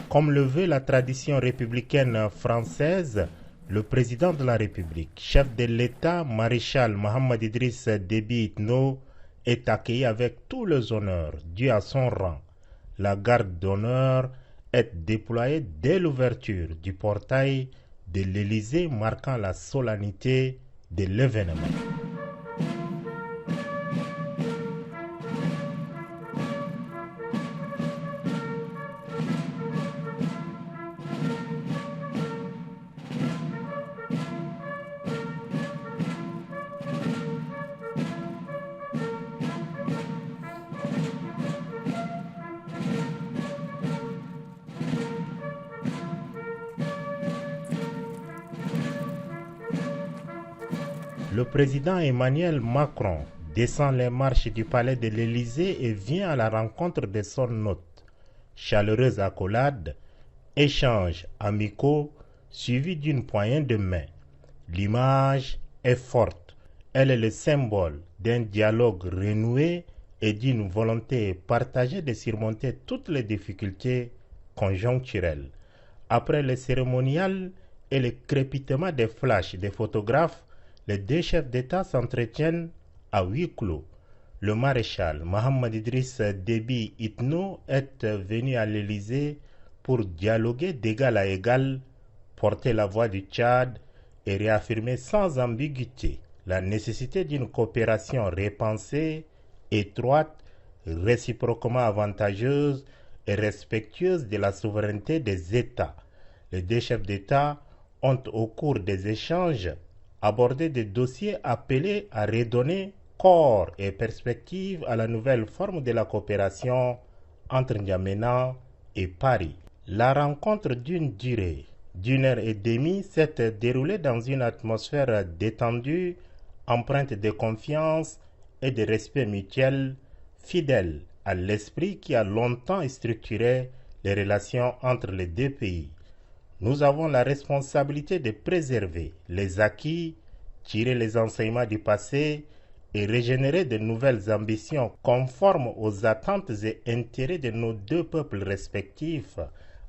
Comme le veut la tradition républicaine française, le président de la République, chef de l'État, maréchal Mohamed Idriss Déby Itno, est accueilli avec tous les honneurs dus à son rang. La garde d'honneur est déployée dès l'ouverture du portail de l'Élysée, marquant la solennité de l'événement. Le président Emmanuel Macron descend les marches du palais de l'Élysée et vient à la rencontre de son hôte. Chaleureuse accolade, échanges amicaux suivis d'une poignée de main. L'image est forte. Elle est le symbole d'un dialogue renoué et d'une volonté partagée de surmonter toutes les difficultés conjoncturelles. Après le cérémonial et le crépitement des flashs des photographes, les deux chefs d'État s'entretiennent à huis clos. Le maréchal Mohamed Idriss Déby Itno est venu à l'Élysée pour dialoguer d'égal à égal, porter la voix du Tchad et réaffirmer sans ambiguïté la nécessité d'une coopération repensée, étroite, réciproquement avantageuse et respectueuse de la souveraineté des États. Les deux chefs d'État ont, au cours des échanges, abordé des dossiers appelés à redonner corps et perspective à la nouvelle forme de la coopération entre N'Djamena et Paris. La rencontre d'une durée d'1 h 30 s'est déroulée dans une atmosphère détendue, empreinte de confiance et de respect mutuel, fidèle à l'esprit qui a longtemps structuré les relations entre les deux pays. Nous avons la responsabilité de préserver les acquis, tirer les enseignements du passé et régénérer de nouvelles ambitions conformes aux attentes et intérêts de nos deux peuples respectifs,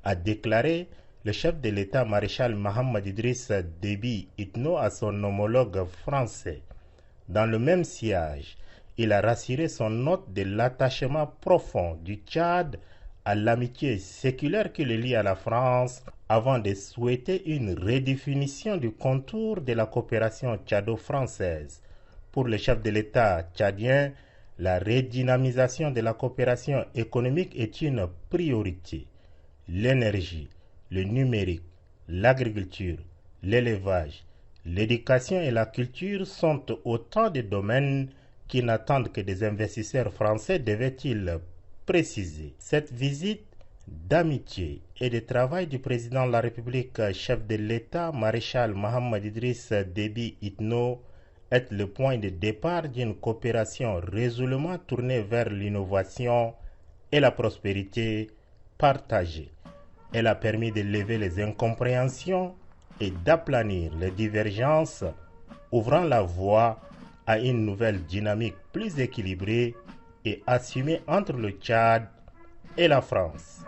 a déclaré le chef de l'État maréchal Mohamed Idriss Déby Itno à son homologue français. Dans le même sillage, il a rassuré son hôte de l'attachement profond du Tchad à l'amitié séculaire qui le lie à la France, avant de souhaiter une redéfinition du contour de la coopération tchado-française. Pour le chef de l'État tchadien, la redynamisation de la coopération économique est une priorité. L'énergie, le numérique, l'agriculture, l'élevage, l'éducation et la culture sont autant de domaines qui n'attendent que des investisseurs français, devait-il préciser. Cette visite d'amitié et de travail du président de la République, chef de l'État, maréchal Mohamed Idriss Déby Itno, est le point de départ d'une coopération résolument tournée vers l'innovation et la prospérité partagée. Elle a permis de lever les incompréhensions et d'aplanir les divergences, ouvrant la voie à une nouvelle dynamique plus équilibrée et assumée entre le Tchad et la France.